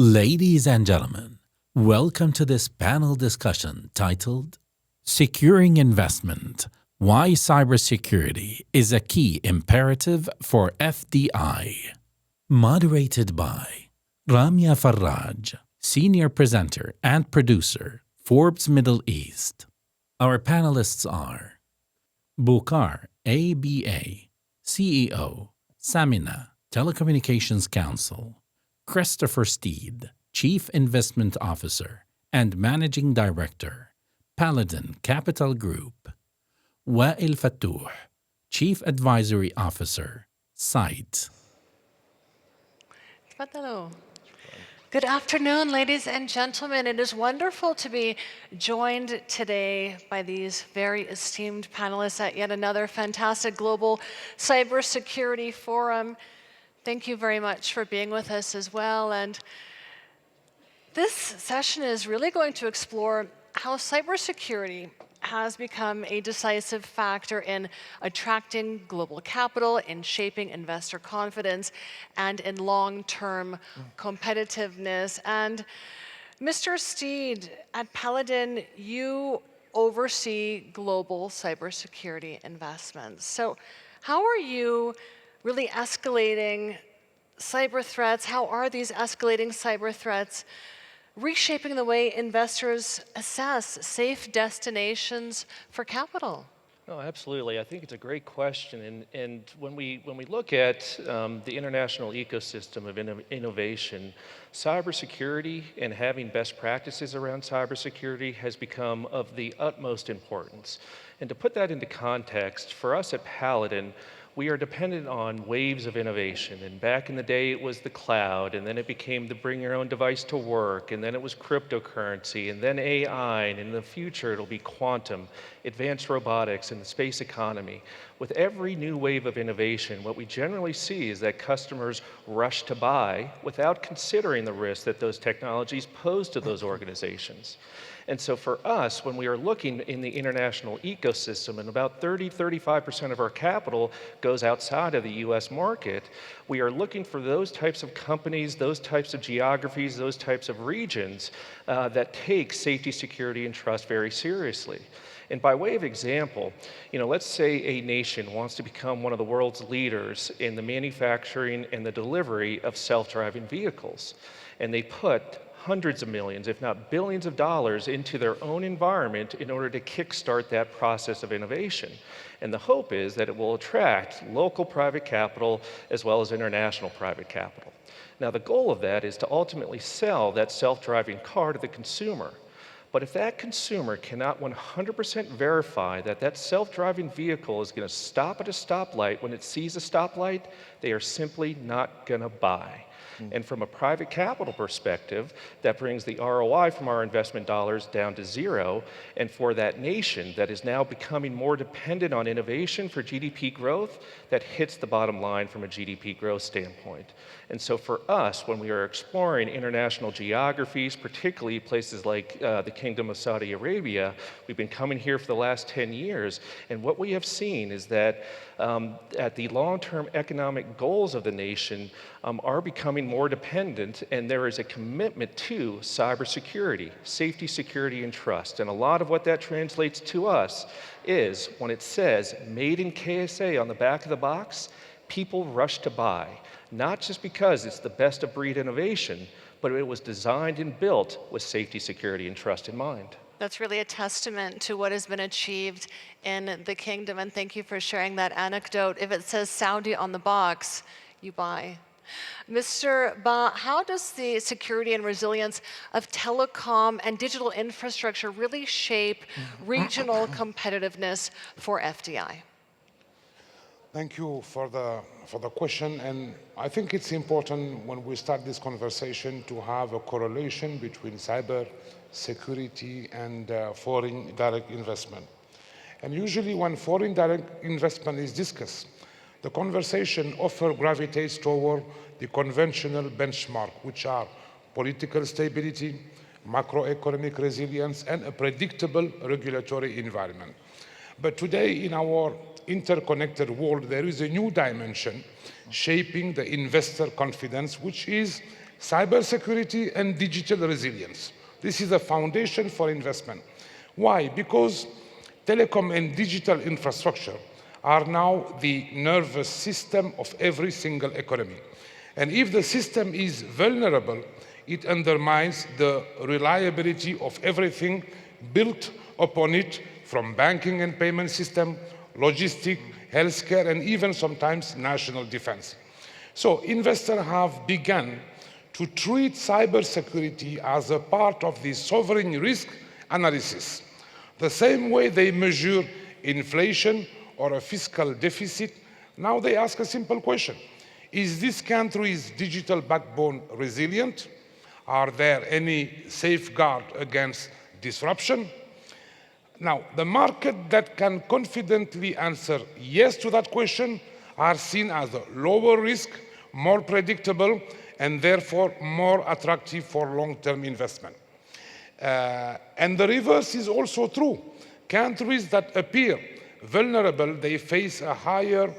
Ladies and gentlemen, welcome to this panel discussion titled Securing Investment: Why Cybersecurity is a Key Imperative for FDI. Moderated by Ramya Farraj, Senior Presenter and Producer, Forbes Middle East. Our panelists are Bocar A, CEO, Samina, Telecommunications Council, Christopher Steed, Chief Investment Officer and Managing Director, Paladin Capital Group, Wael Fattouh, Chief Advisory Officer, Cybersecurity. Fattouh. Good afternoon, ladies and gentlemen. It is wonderful to be joined today by these very esteemed panelists at yet another fantastic global cybersecurity forum. Thank you very much for being with us as well. And this session is really going to explore how cybersecurity has become a decisive factor in attracting global capital, in shaping investor confidence, and in long-term competitiveness. And Mr. Steed, at Paladin, you oversee global cybersecurity investments. So how are you really escalating cyber threats? How are these escalating cyber threats reshaping the way investors assess safe destinations for capital? No, absolutely. I think it's a great question. And when we look at the international ecosystem of innovation, cybersecurity and having best practices around cybersecurity has become of the utmost importance. And to put that into context, for us at Paladin, we are dependent on waves of innovation. And back in the day, it was the cloud, and then it became the bring your own device to work, and then it was cryptocurrency, and then AI, and in the future, it'll be quantum, advanced robotics, and the space economy. With every new wave of innovation, what we generally see is that customers rush to buy without considering the risk that those technologies pose to those organizations. And so for us, when we are looking in the international ecosystem, and about 35% of our capital goes outside of the US market, we are looking for those types of companies, those types of geographies, those types of regions that take safety, security, and trust very seriously. And by way of example, let's say a nation wants to become one of the world's leaders in the manufacturing and the delivery of self-driving vehicles. And they put hundreds of millions, if not billions of dollars into their own environment in order to kickstart that process of innovation. And the hope is that it will attract local private capital as well as international private capital. Now, the goal of that is to ultimately sell that self-driving car to the consumer. But if that consumer cannot 100% verify that that self-driving vehicle is going to stop at a stoplight when it sees a stoplight, they are simply not going to buy. And from a private capital perspective, that brings the ROI from our investment dollars down to zero. And for that nation that is now becoming more dependent on innovation for GDP growth, that hits the bottom line from a GDP growth standpoint. And so for us, when we are exploring international geographies, particularly places like the Kingdom of Saudi Arabia, we've been coming here for the last 10 years. And what we have seen is that at the long-term economic goals of the nation are becoming more dependent, and there is a commitment to cybersecurity, safety, security, and trust. And a lot of what that translates to us is when it says made in KSA on the back of the box, people rush to buy, not just because it's the best of breed innovation, but it was designed and built with safety, security, and trust in mind. That's really a testament to what has been achieved in the kingdom, and thank you for sharing that anecdote. If it says Saudi on the box, you buy. Mr. Ba, how does the security and resilience of telecom and digital infrastructure really shape regional competitiveness for FDI? Thank you for the question, and I think it's important when we start this conversation to have a correlation between cyber security and foreign direct investment. And usually when foreign direct investment is discussed, the conversation often gravitates toward the conventional benchmark, which are political stability, macroeconomic resilience, and a predictable regulatory environment. But today, in our interconnected world, there is a new dimension shaping the investor confidence, which is cybersecurity and digital resilience. This is a foundation for investment. Why? Because telecom and digital infrastructure are now the nervous system of every single economy. And if the system is vulnerable, it undermines the reliability of everything built upon it, from banking and payment system, logistics, healthcare, and even sometimes national defense. So investors have begun to treat cybersecurity as a part of the sovereign risk analysis. The same way they measure inflation or a fiscal deficit, now they ask a simple question. Is this country's digital backbone resilient? Are there any safeguards against disruption? Now, the market that can confidently answer yes to that question are seen as a lower risk, more predictable, and therefore more attractive for long-term investment. And the reverse is also true. Countries that appear vulnerable, they face a higher,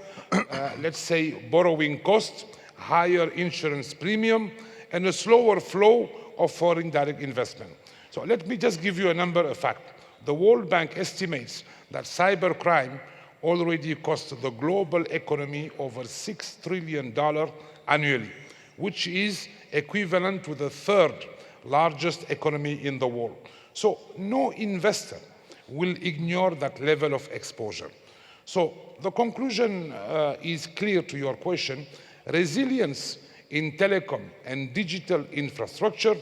let's say, borrowing cost, higher insurance premium, and a slower flow of foreign direct investment. So let me just give you a number of facts. The World Bank estimates that cybercrime already costs the global economy over $6 trillion annually, which is equivalent to the third largest economy in the world. So no investor will ignore that level of exposure. So the conclusion is clear to your question. Resilience in telecom and digital infrastructure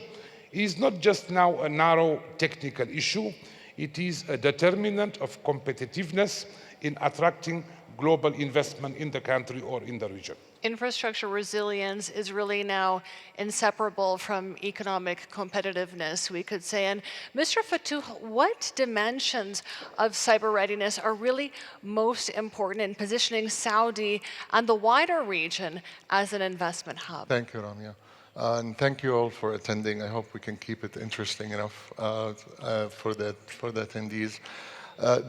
is not just now a narrow technical issue, it is a determinant of competitiveness in attracting global investment in the country or in the region. Infrastructure resilience is really now inseparable from economic competitiveness, we could say. And Mr. Fattouh, what dimensions of cyber readiness are really most important in positioning Saudi and the wider region as an investment hub? Thank you, Ramya. And thank you all for attending. I hope we can keep it interesting enough for the attendees.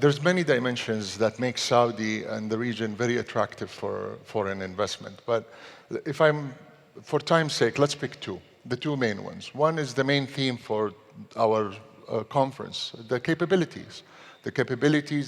There's many dimensions that make Saudi and the region very attractive for foreign investment. But if for time's sake, let's pick two, the two main ones. One is the main theme for our conference, the capabilities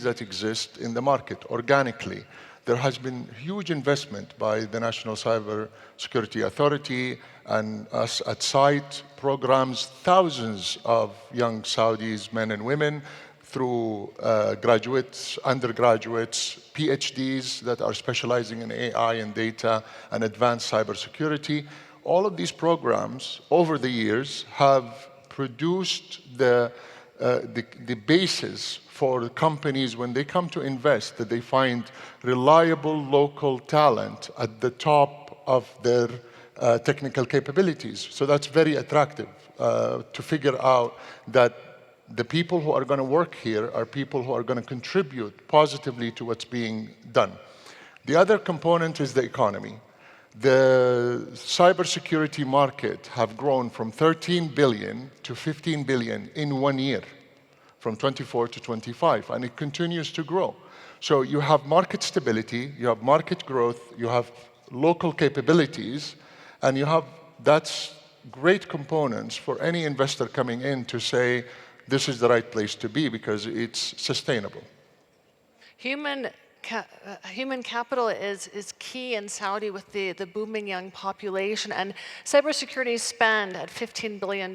that exist in the market organically. There has been huge investment by the National Cybersecurity Authority and us at site programs, thousands of young Saudis, men and women, through graduates, undergraduates, PhDs that are specializing in AI and data and advanced cybersecurity. All of these programs over the years have produced the basis for companies when they come to invest, that they find reliable local talent at the top of their technical capabilities. So that's very attractive to figure out that the people who are going to work here are people who are going to contribute positively to what's being done. The other component is the economy. The cybersecurity market have grown from 13 billion to 15 billion in 1 year, from 24 to 25, and it continues to grow. So you have market stability, you have market growth, you have local capabilities, and that's great components for any investor coming in to say, this is the right place to be because it's sustainable. Human capital is key in Saudi with the booming young population, and cybersecurity spend at $15 billion.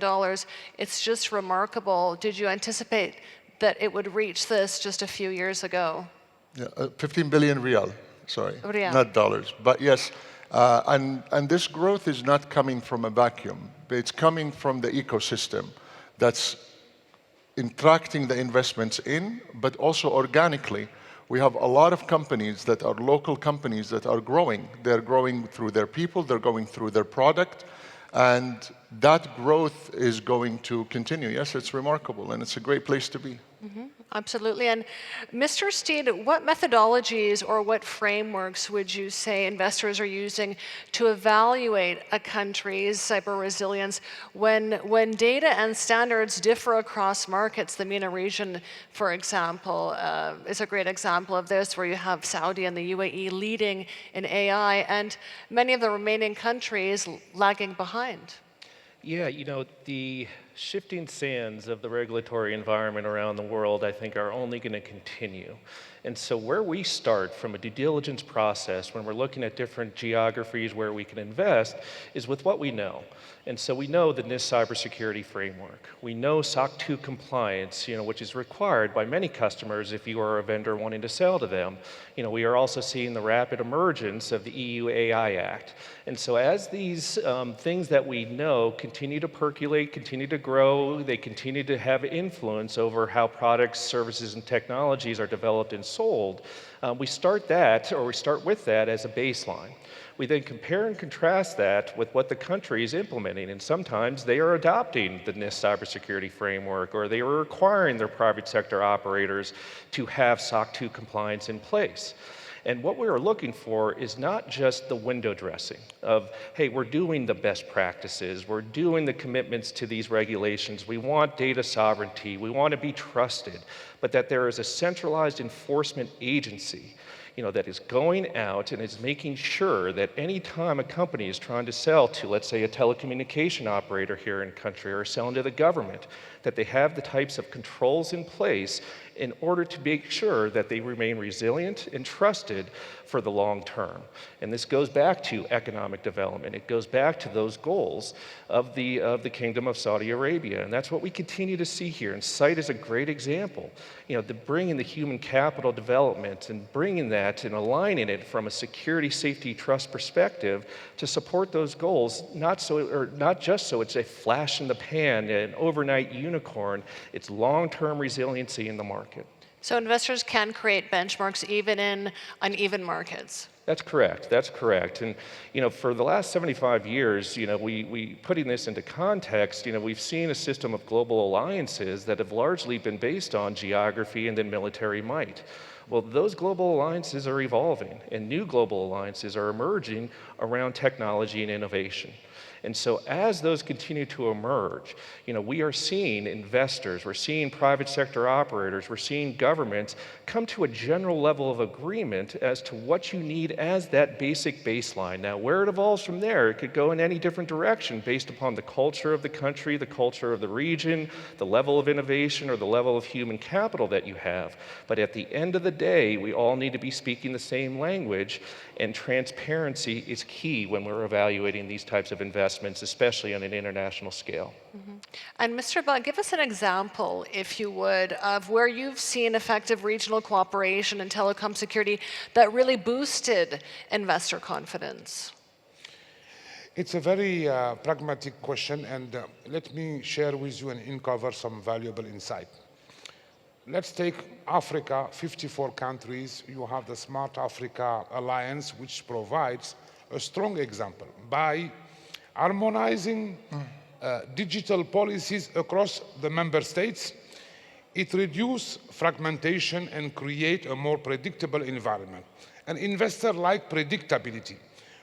It's just remarkable. Did you anticipate that it would reach this just a few years ago? Yeah, 15 billion riyal, sorry, Riyal. Not dollars. But yes, and this growth is not coming from a vacuum. It's coming from the ecosystem that's attracting the investments in, but also organically. We have a lot of companies that are local companies that are growing. They're growing through their people, they're growing through their product, and that growth is going to continue. Yes, it's remarkable, and it's a great place to be. Mm-hmm. Absolutely. And Mr. Steed, what methodologies or what frameworks would you say investors are using to evaluate a country's cyber resilience when data and standards differ across markets? The MENA region, for example, is a great example of this, where you have Saudi and the UAE leading in AI and many of the remaining countries lagging behind. Yeah, you know, the shifting sands of the regulatory environment around the world, I think, are only going to continue. And so where we start from a due diligence process when we're looking at different geographies where we can invest is with what we know. And so we know the NIST cybersecurity framework. We know SOC 2 compliance, which is required by many customers if you are a vendor wanting to sell to them. We are also seeing the rapid emergence of the EU AI Act. And so as these things that we know continue to percolate, continue to grow, they continue to have influence over how products, services, and technologies are developed and sold, we start with that as a baseline. We then compare and contrast that with what the country is implementing, and sometimes they are adopting the NIST cybersecurity framework, or they are requiring their private sector operators to have SOC 2 compliance in place. And what we are looking for is not just the window dressing of, hey, we're doing the best practices, we're doing the commitments to these regulations, we want data sovereignty, we want to be trusted, but that there is a centralized enforcement agency that is going out and is making sure that any time a company is trying to sell to, let's say, a telecommunication operator here in country or selling to the government, that they have the types of controls in place in order to make sure that they remain resilient and trusted for the long term. And this goes back to economic development. It goes back to those goals of the Kingdom of Saudi Arabia. And that's what we continue to see here. And SITE is a great example. Bringing the human capital development and bringing that and aligning it from a security, safety, trust perspective to support those goals, not just so it's a flash in the pan, an overnight unicorn. It's long-term resiliency in the market. So investors can create benchmarks even in uneven markets. That's correct. That's correct. And for the last 75 years, we putting this into context, we've seen a system of global alliances that have largely been based on geography and then military might. Well, those global alliances are evolving, and new global alliances are emerging around technology and innovation. And so as those continue to emerge, we are seeing investors, we're seeing private sector operators, we're seeing governments come to a general level of agreement as to what you need as that basic baseline. Now, where it evolves from there, it could go in any different direction based upon the culture of the country, the culture of the region, the level of innovation, or the level of human capital that you have. But at the end of the day, we all need to be speaking the same language, and transparency is key when we're evaluating these types of investments, especially on an international scale. Mm-hmm. And Mr. Butt, give us an example, if you would, of where you've seen effective regional cooperation in telecom security that really boosted investor confidence. It's a very pragmatic question, and let me share with you and uncover some valuable insight. Let's take Africa, 54 countries. You have the Smart Africa Alliance, which provides a strong example. By harmonizing digital policies across the member states, it reduces fragmentation and creates a more predictable environment. An investor likes predictability.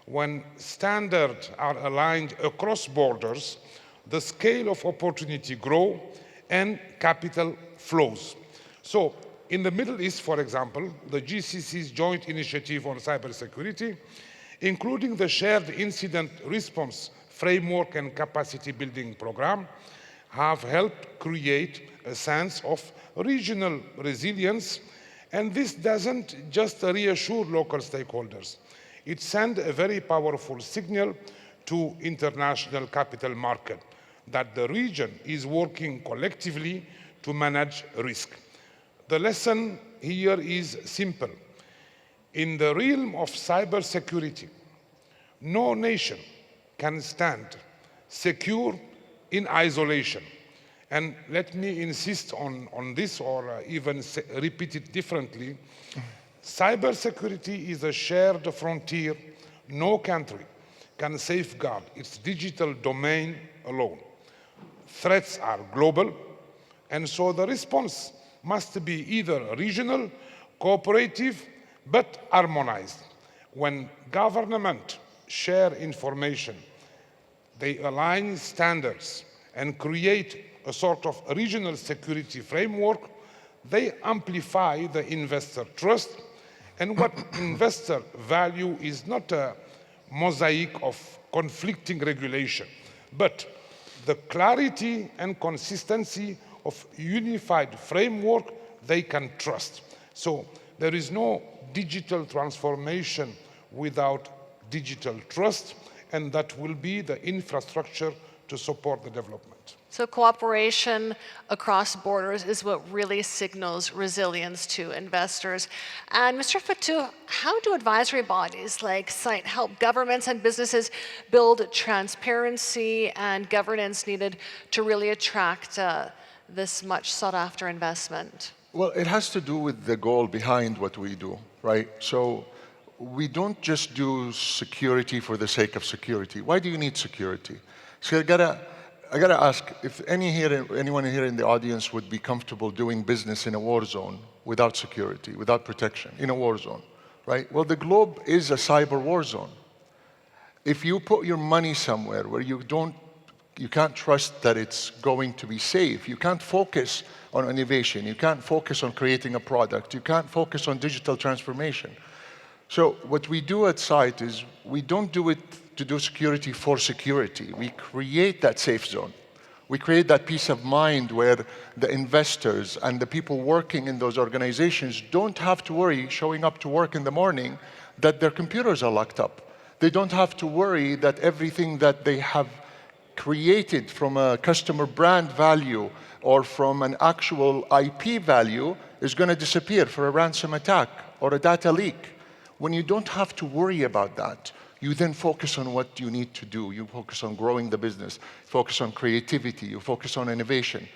When standards are aligned across borders, the scale of opportunity grows and capital flows. So, in the Middle East, for example, the GCC's joint initiative on cybersecurity, including the shared incident response framework and capacity building program, have helped create a sense of regional resilience. And this doesn't just reassure local stakeholders. It sends a very powerful signal to international capital market that the region is working collectively to manage risk. The lesson here is simple. In the realm of cybersecurity, no nation can stand secure in isolation. And let me insist on this, or even repeat it differently. Cybersecurity is a shared frontier. No country can safeguard its digital domain alone. Threats are global, and so the response must be either regional, cooperative, but harmonized. When governments share information, they align standards and create a sort of regional security framework, they amplify the investor trust. And what investor value is not a mosaic of conflicting regulation, but the clarity and consistency of unified framework they can trust. So there is no digital transformation without digital trust, and that will be the infrastructure to support the development. So cooperation across borders is what really signals resilience to investors. And Mr. Fattouh, how do advisory bodies like CITE help governments and businesses build transparency and governance needed to really attract this much sought after investment? Well, it has to do with the goal behind what we do, right? So we don't just do security for the sake of security. Why do you need security? So I gotta ask if anyone here in the audience would be comfortable doing business in a war zone without security, without protection, in a war zone, right? Well, the globe is a cyber war zone. If you put your money somewhere where you can't trust that it's going to be safe, you can't focus on innovation, you can't focus on creating a product, you can't focus on digital transformation. So what we do at CITE is we don't do it to do security for security. We create that safe zone. We create that peace of mind where the investors and the people working in those organizations don't have to worry showing up to work in the morning that their computers are locked up. They don't have to worry that everything that they have created from a customer brand value or from an actual IP value is going to disappear for a ransom attack or a data leak. When you don't have to worry about that, you then focus on what you need to do. You focus on growing the business, focus on creativity, you focus on innovation.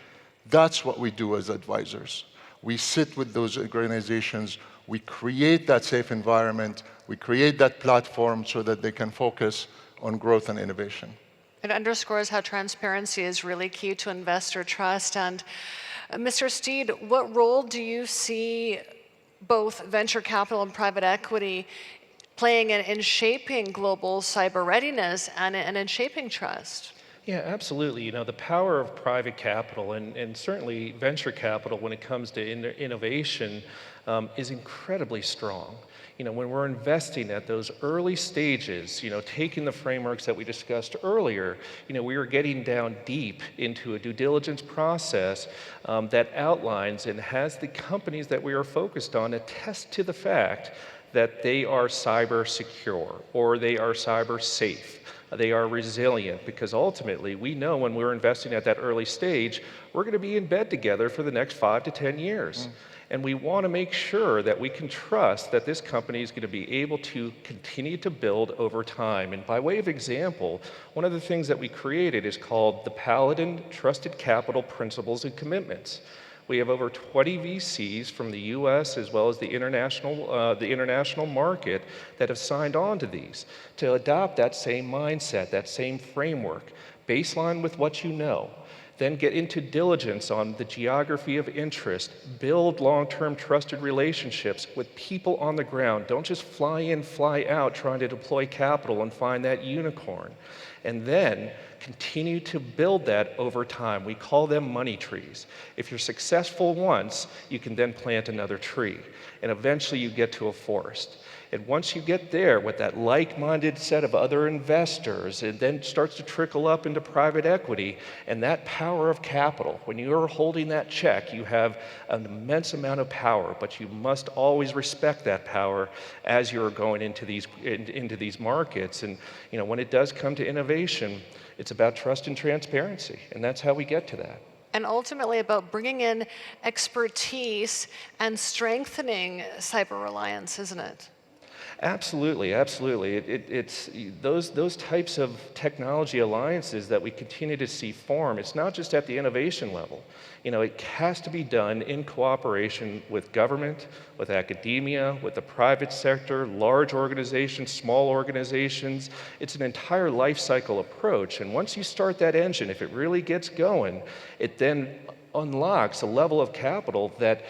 That's what we do as advisors. We sit with those organizations, we create that safe environment, we create that platform so that they can focus on growth and innovation. It underscores how transparency is really key to investor trust. And Mr. Steed, what role do you see both venture capital and private equity playing in shaping global cyber readiness and in shaping trust? Yeah, absolutely. You know, the power of private capital and certainly venture capital when it comes to innovation is incredibly strong. You know, when we're investing at those early stages, you know, taking the frameworks that we discussed earlier, you know, we are getting down deep into a due diligence process that outlines and has the companies that we are focused on attest to the fact that they are cyber secure or they are cyber safe. They are resilient because ultimately we know when we're investing at that early stage, we're going to be in bed together for the next 5 to 10 years. And we want to make sure that we can trust that this company is going to be able to continue to build over time. And by way of example, one of the things that we created is called the Paladin Trusted Capital Principles and Commitments. We have over 20 VCs from the US as well as the international market that have signed on to these to adopt that same mindset, that same framework, baseline with what you know, then get into diligence on the geography of interest, build long-term trusted relationships with people on the ground. Don't just fly in, fly out trying to deploy capital and find that unicorn. And then continue to build that over time. We call them money trees. If you're successful once, you can then plant another tree. And eventually you get to a forest. And once you get there with that like-minded set of other investors, it then starts to trickle up into private equity. And that power of capital, when you're holding that check, you have an immense amount of power, but you must always respect that power as you're going into these markets. And you know, when it does come to innovation, it's about trust and transparency, and that's how we get to that. And ultimately about bringing in expertise and strengthening cyber reliance, isn't it? Absolutely, absolutely. It's those types of technology alliances that we continue to see form. It's not just at the innovation level. You know, it has to be done in cooperation with government, with academia, with the private sector, large organizations, small organizations. It's an entire life cycle approach. And once you start that engine, if it really gets going, it then unlocks a level of capital that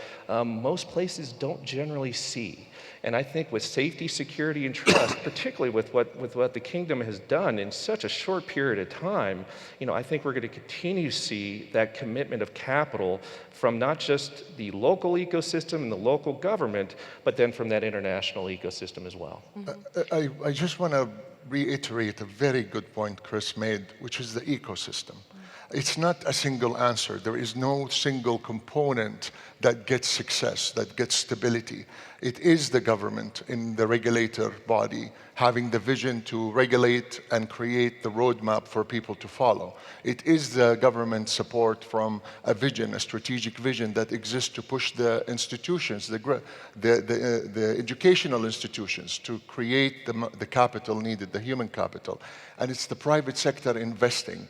most places don't generally see. And I think with safety, security, and trust, particularly with what the kingdom has done in such a short period of time, you know, I think we're going to continue to see that commitment of capital from not just the local ecosystem and the local government, but then from that international ecosystem as well. I just want to reiterate a very good point Chris made, which is the ecosystem. It's not a single answer. There is no single component that gets success, that gets stability. It is the government in the regulator body having the vision to regulate and create the roadmap for people to follow. It is the government support from a vision, a strategic vision that exists to push the institutions, the educational institutions to create the capital needed, the human capital. And it's the private sector investing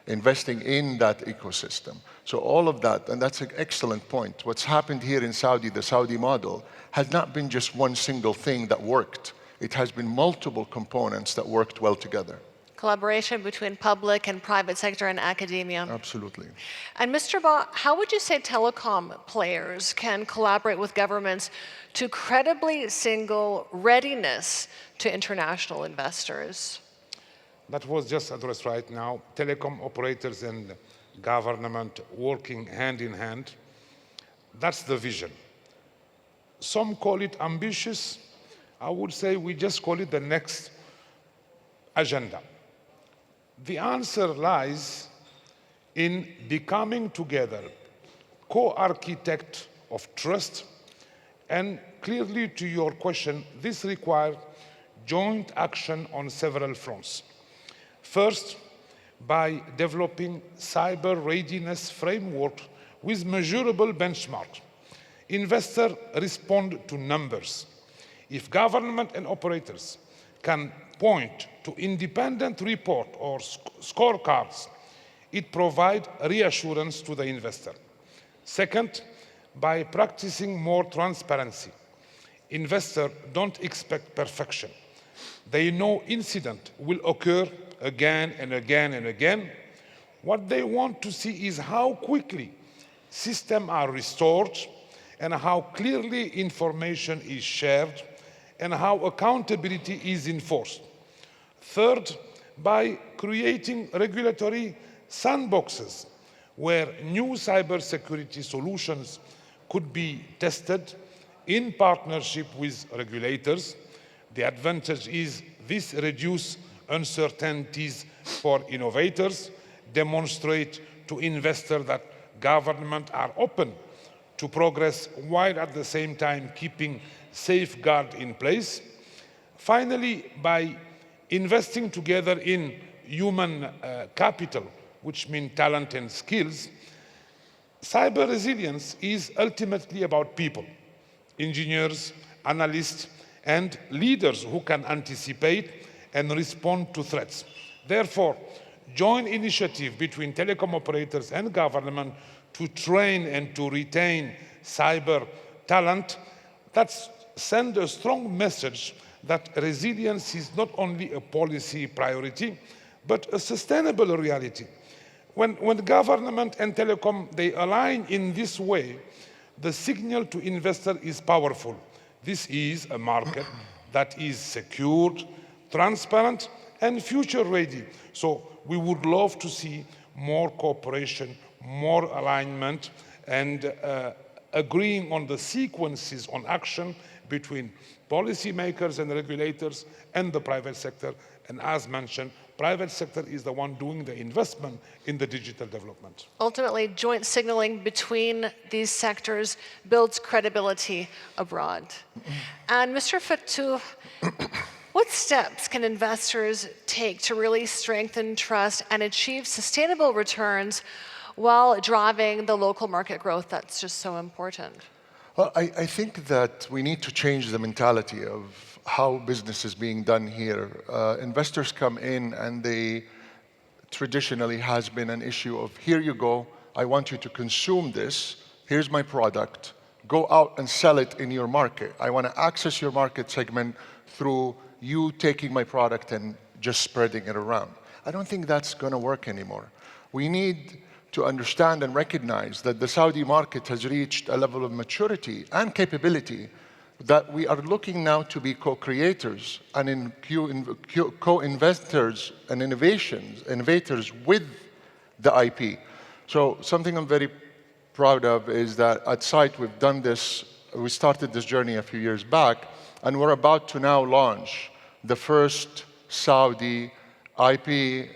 in that ecosystem. So all of that, and that's an excellent point. What's happened here in Saudi, the Saudi model, has not been just one single thing that worked. It has been multiple components that worked well together. Collaboration between public and private sector and academia. Absolutely. And Mr. Ba, how would you say telecom players can collaborate with governments to credibly signal readiness to international investors? That was just addressed right now. Telecom operators and government working hand in hand. That's the vision. Some call it ambitious. I would say we just call it the next agenda. The answer lies in becoming together co-architect of trust. And clearly to your question, this requires joint action on several fronts. First, by developing cyber readiness framework with measurable benchmarks. Investors respond to numbers. If government and operators can point to independent report or scorecards, it provides reassurance to the investor. Second, by practicing more transparency. Investors don't expect perfection. They know incident will occur again and again and again. What they want to see is how quickly systems are restored and how clearly information is shared and how accountability is enforced. Third, by creating regulatory sandboxes where new cybersecurity solutions could be tested in partnership with regulators. The advantage is this reduces uncertainties for innovators, demonstrate to investors that governments are open to progress while at the same time keeping safeguards in place. Finally, by investing together in human capital, which means talent and skills, cyber resilience is ultimately about people, engineers, analysts, and leaders who can anticipate and respond to threats. Therefore, joint initiative between telecom operators and government to train and to retain cyber talent, that sends a strong message that resilience is not only a policy priority, but a sustainable reality. When government and telecom, they align in this way, the signal to investor is powerful. This is a market that is secured, transparent, and future-ready. So we would love to see more cooperation, more alignment, and agreeing on the sequences on action between policymakers and regulators and the private sector. And as mentioned, private sector is the one doing the investment in the digital development. Ultimately, joint signaling between these sectors builds credibility abroad. And Mr. Fattouh, what steps can investors take to really strengthen trust and achieve sustainable returns while driving the local market growth that's just so important? Well, I think that we need to change the mentality of how business is being done here. Investors come in and they traditionally has been an issue of, here you go, I want you to consume this, here's my product, go out and sell it in your market. I want to access your market segment through you taking my product and just spreading it around. I don't think that's going to work anymore. We need to understand and recognize that the Saudi market has reached a level of maturity and capability that we are looking now to be co-creators and co-investors and innovators with the IP. So something I'm very proud of is that at Site we've done this, we started this journey a few years back, and we're about to now launch the first Saudi IP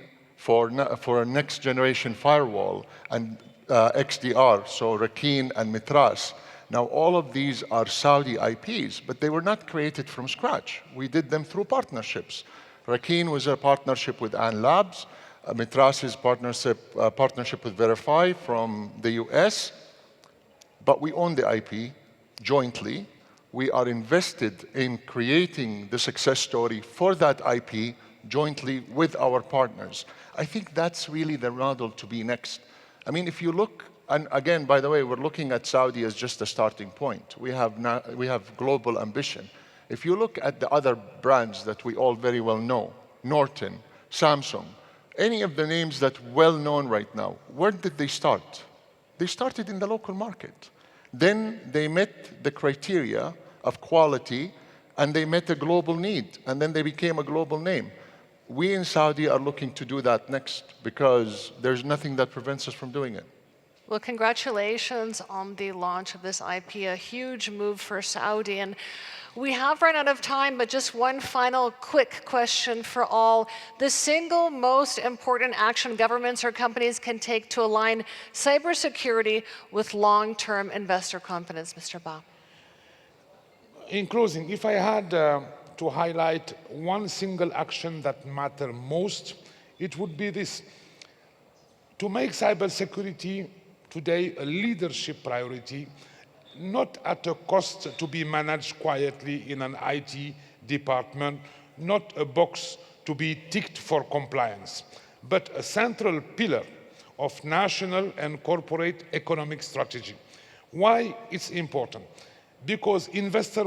for a next generation firewall and XDR, so Rakin and Mitras. Now, all of these are Saudi IPs, but they were not created from scratch. We did them through partnerships. Rakin was a partnership with An Labs. Mitras' partnership with Verify from the US. But we own the IP jointly. We are invested in creating the success story for that IP jointly with our partners. I think that's really the model to be next. I mean, if you look, and again, by the way, we're looking at Saudi as just a starting point. We have global ambition. If you look at the other brands that we all very well know, Norton, Samsung, any of the names that are well known right now, where did they start? They started in the local market. Then they met the criteria of quality and they met a global need, and then they became a global name. We in Saudi are looking to do that next because there's nothing that prevents us from doing it. Well, congratulations on the launch of this IP, a huge move for Saudi. And we have run out of time, but just one final quick question for all. The single most important action governments or companies can take to align cybersecurity with long-term investor confidence, Mr. Ba. In closing, if I had to highlight one single action that matters most, it would be this: to make cybersecurity today a leadership priority, not at a cost to be managed quietly in an IT department, not a box to be ticked for compliance, but a central pillar of national and corporate economic strategy. Why it's important? Because investors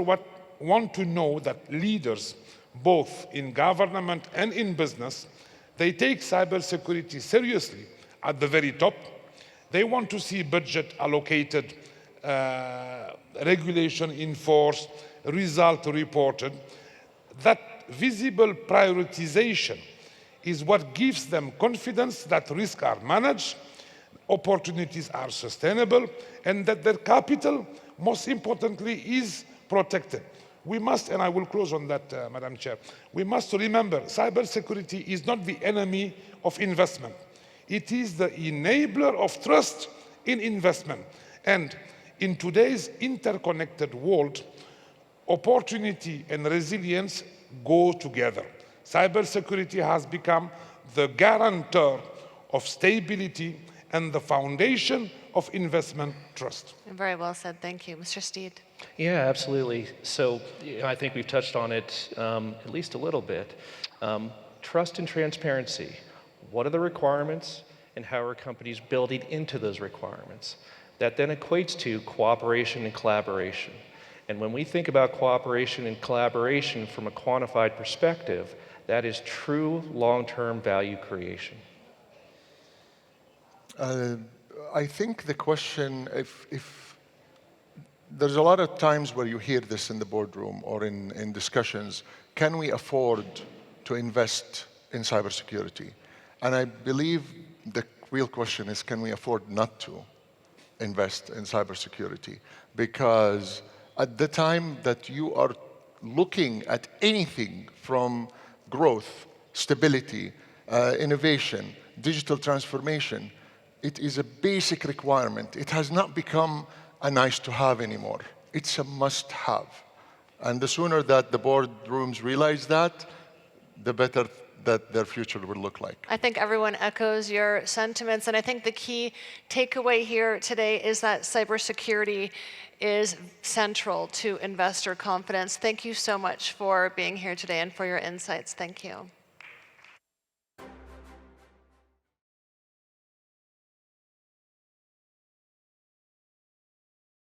want to know that leaders, both in government and in business, they take cybersecurity seriously at the very top. They want to see budget allocated, regulation enforced, result reported. That visible prioritization is what gives them confidence that risks are managed, opportunities are sustainable, and that their capital, most importantly, is protected. We must, and I will close on that, Madam Chair, we must remember cybersecurity is not the enemy of investment. It is the enabler of trust in investment. And in today's interconnected world, opportunity and resilience go together. Cybersecurity has become the guarantor of stability and the foundation of investment trust. Very well said. Thank you. Mr. Steed. Yeah, absolutely. So I think we've touched on it at least a little bit. Trust and transparency. What are the requirements and how are companies building into those requirements? That then equates to cooperation and collaboration. And when we think about cooperation and collaboration from a quantified perspective, that is true long-term value creation. I think the question, if there's a lot of times where you hear this in the boardroom or in discussions, can we afford to invest in cybersecurity? And I believe the real question is, can we afford not to invest in cybersecurity? Because at the time that you are looking at anything from growth, stability, innovation, digital transformation, it is a basic requirement. It has not become a nice to have anymore. It's a must have. And the sooner that the boardrooms realize that, the better that their future will look like. I think everyone echoes your sentiments, and I think the key takeaway here today is that cybersecurity is central to investor confidence. Thank you so much for being here today and for your insights. Thank you.